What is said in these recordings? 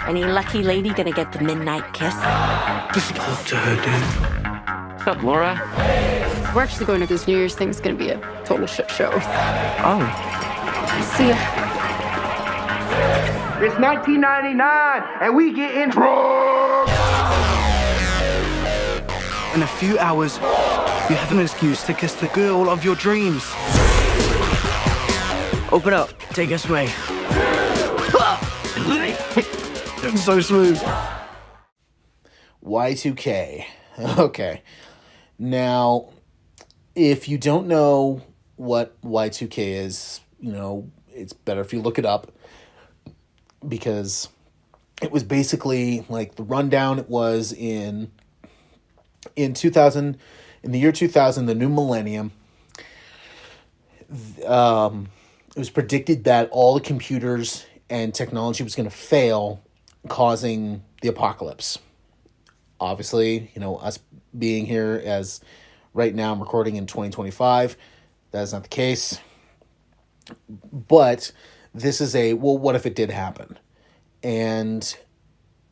Any lucky lady gonna get the midnight kiss? Just talk to her, dude. What's up, Laura? We're actually going to this New Year's thing. It's going to be a total shit show. Oh. See ya. It's 1999, and we getting drunk! In a few hours, you have an excuse to kiss the girl of your dreams. Open up. Take us away. So smooth. Y2K. Okay. Now, if you don't know what Y2K is, it's better if you look it up, because it was basically like the rundown. It was in 2000, in the year 2000, the new millennium. It was predicted that all the computers and technology was going to fail, causing the apocalypse. Obviously, us being here as right now, I'm recording in 2025. That is not the case. But this is what if it did happen? And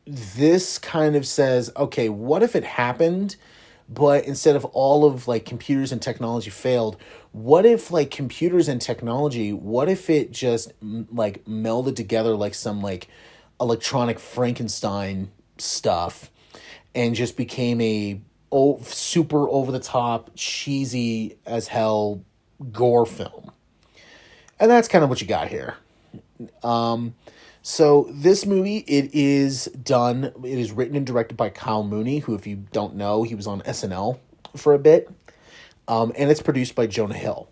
this kind of says, okay, what if it happened, but instead of all of computers and technology failed, what if computers and technology, what if it just melded together like some electronic Frankenstein stuff and just became a super over-the-top, cheesy as hell gore film? And that's kind of what you got here. So this movie, it is written and directed by Kyle Mooney, who, if you don't know, he was on SNL for a bit. And it's produced by Jonah Hill.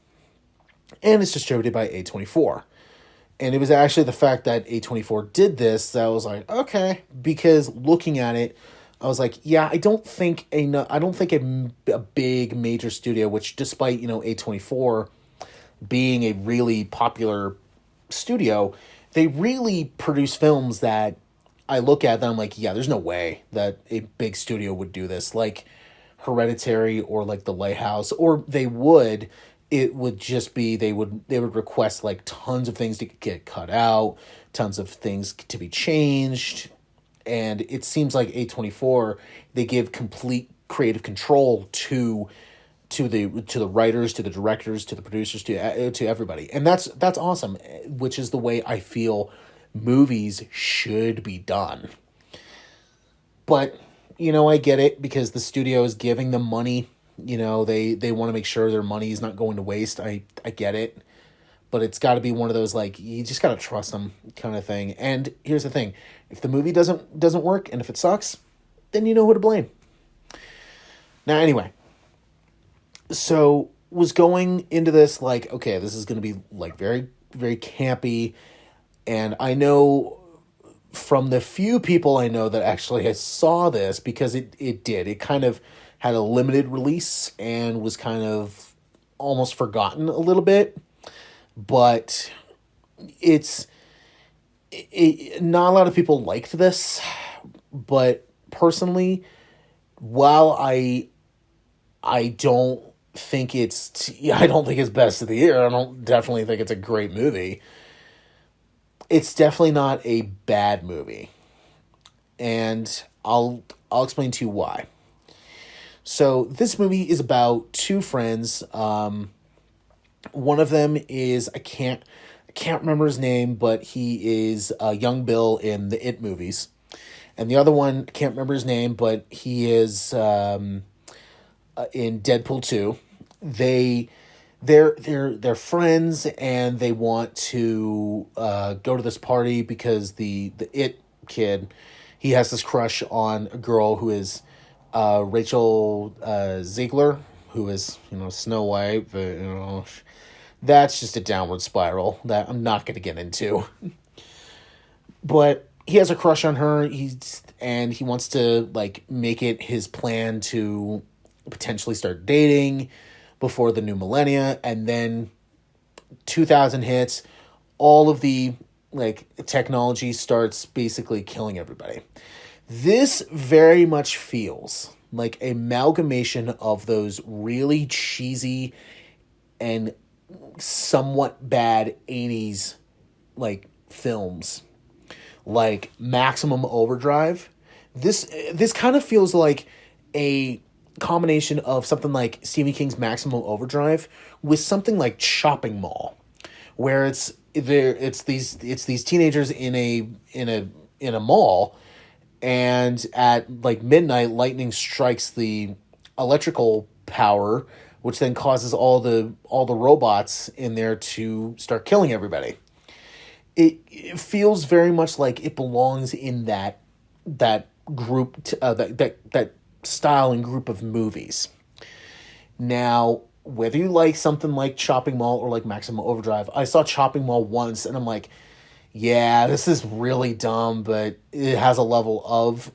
And it's distributed by A24. And it was actually the fact that A24 did this that I was like, okay, because looking at it, I was like, yeah, I don't think a big major studio, which despite, A24 being a really popular studio, they really produce films that I look at them, I'm like, yeah, there's no way that a big studio would do this, like Hereditary or The Lighthouse, or it would just be, they would request tons of things to get cut out, tons of things to be changed. And it seems like A24, they give complete creative control to the writers, to the directors, to the producers, to everybody. And that's awesome, which is the way I feel movies should be done. But, I get it, because the studio is giving them money. They want to make sure their money is not going to waste. I get it. But it's got to be one of those, you just got to trust them kind of thing. And here's the thing. If the movie doesn't work, and if it sucks, then you know who to blame. Now, anyway. So, was going into this okay, this is going to be very, very campy. And I know from the few people I know that actually saw this, because it kind of had a limited release and was kind of almost forgotten a little bit. But not a lot of people liked this. But personally, while I don't think it's best of the year, I don't definitely think it's a great movie. It's definitely not a bad movie. And I'll explain to you why. So this movie is about two friends. One of them is, I can't remember his name, but he is young Bill in the It movies. And the other one, I can't remember his name, but he is in Deadpool 2. They're friends, and they want to go to this party because the It kid, he has this crush on a girl who is Rachel Ziegler, who is Snow White, but that's just a downward spiral that I'm not going to get into. But he has a crush on her. He wants to make it his plan to potentially start dating before the new millennia. And then 2000 hits, all of the technology starts basically killing everybody. This very much feels like an amalgamation of those really cheesy and somewhat bad 80s films, like Maximum Overdrive. This kind of feels like a combination of something like Stephen King's Maximum Overdrive with something like Chopping Mall, where it's these teenagers in a mall, and at like midnight, lightning strikes the electrical power, which then causes all the robots in there to start killing everybody. It feels very much like it belongs in that group, that style and group of movies. Now, whether you like something like Chopping Mall or like Maximum Overdrive, I saw Chopping Mall once and I'm like, yeah, this is really dumb, but it has a level of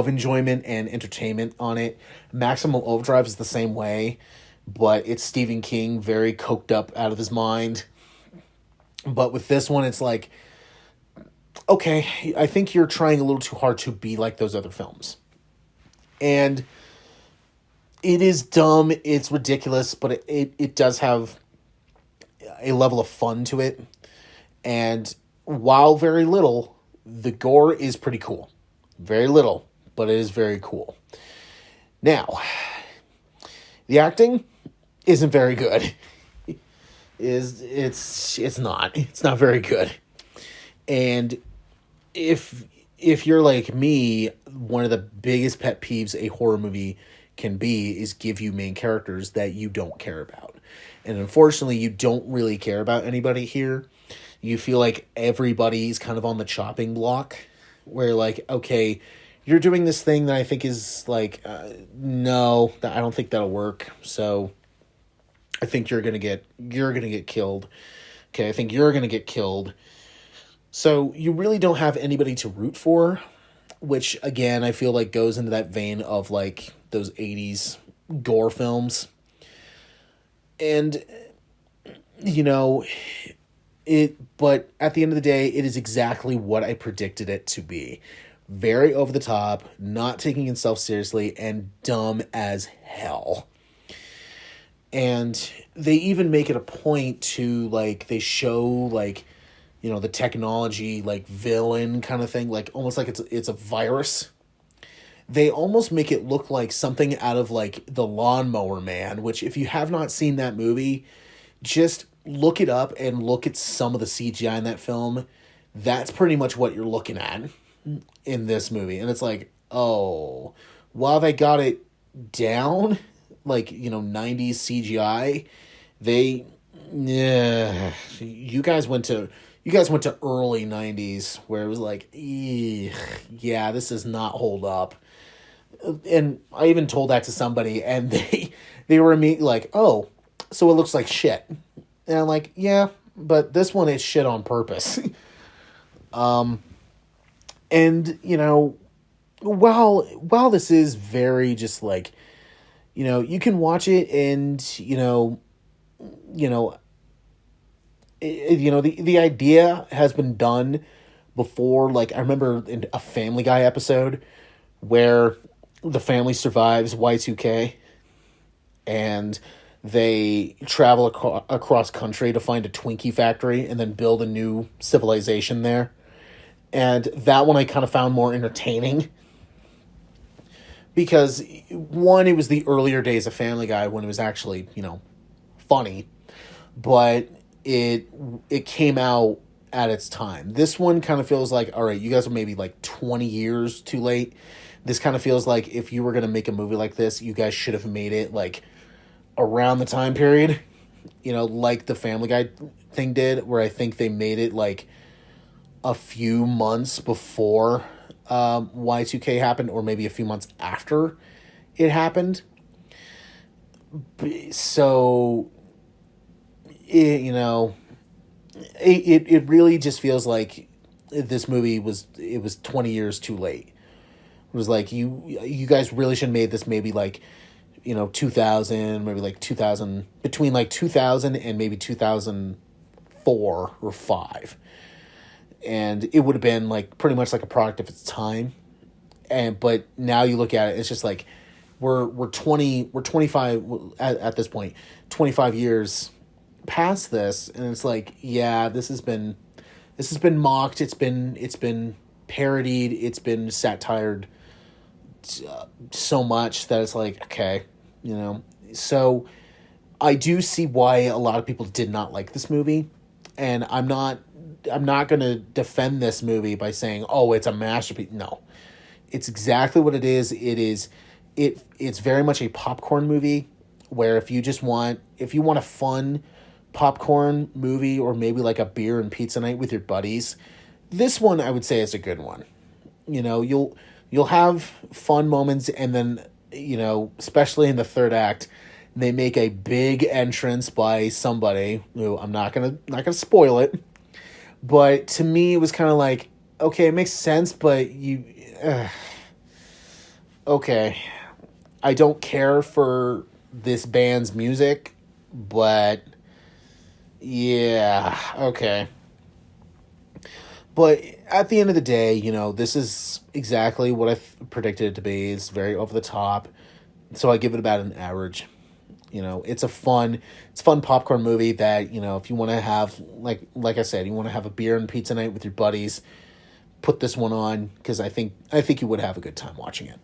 enjoyment and entertainment on it. Maximum Overdrive is the same way, but it's Stephen King very coked up out of his mind. But with this one, it's like, okay, I think you're trying a little too hard to be like those other films. And it is dumb, it's ridiculous, but it does have a level of fun to it. And while very little, the gore is pretty cool. Very little, but it is very cool. Now, the acting isn't very good. It's not very good. And if you're like me, one of the biggest pet peeves a horror movie can be is give you main characters that you don't care about. And unfortunately, you don't really care about anybody here. You feel like everybody's kind of on the chopping block, where like, okay, you're doing this thing that I think is like, no, I don't think that'll work. So I think you're gonna get killed. Okay, I think you're gonna get killed. So you really don't have anybody to root for, which again I feel like goes into that vein of like those 80s gore films. And you know, but at the end of the day, it is exactly what I predicted it to be. Very over the top, not taking itself seriously, and dumb as hell. And they even make it a point to, like, they show, like, you know, the technology, like, villain kind of thing, like, almost like it's a virus. They almost make it look like something out of, like, The Lawnmower Man, which, if you have not seen that movie, just look it up and look at some of the CGI in that film. That's pretty much what you're looking at in this movie. And it's like, oh, while they got it down, like, you know, 90s CGI, you guys went to early 90s where it was like, yeah, this does not hold up. And I even told that to somebody, and they were immediately like, oh, so it looks like shit. And I'm like, yeah, but this one is shit on purpose. And, you know, while this is very just like, you know, you can watch it and, the idea has been done before. Like, I remember in a Family Guy episode where the family survives Y2K and they travel across country to find a Twinkie factory and then build a new civilization there. And that one I kind of found more entertaining because, one, it was the earlier days of Family Guy when it was actually, you know, funny, but it came out at its time. This one kind of feels like, all right, you guys are maybe like 20 years too late. This kind of feels like if you were going to make a movie like this, you guys should have made it like around the time period, you know, like the Family Guy thing did, where I think they made it like a few months before Y2K happened, or maybe a few months after it happened. So, it really just feels like this movie was 20 years too late. It was like, you guys really should have made this maybe like, you know, 2000, maybe like 2000, between like 2000 and maybe 2004 or 5. And it would have been like pretty much like a product of its time. But now you look at it, it's just like we're 25 at this point, 25 years past this, and it's like, yeah, this has been This has been mocked. It's been parodied. It's been satired so much that it's like, okay, you know. So I do see why a lot of people did not like this movie, and I'm not going to defend this movie by saying, oh, it's a masterpiece. No, it's exactly what it is. It's very much a popcorn movie, where if you want a fun popcorn movie, or maybe like a beer and pizza night with your buddies, this one I would say is a good one. You know, you'll have fun moments, and then, you know, especially in the third act, they make a big entrance by somebody who I'm not gonna spoil it, but to me it was kind of like, okay, it makes sense, but okay, I don't care for this band's music, but yeah, okay. But at the end of the day, you know, this is exactly what I predicted it to be. It's very over the top, so I give it about an average. You know, it's fun popcorn movie that, you know, if you want to have, like I said, you want to have a beer and pizza night with your buddies, put this one on, because I think you would have a good time watching it.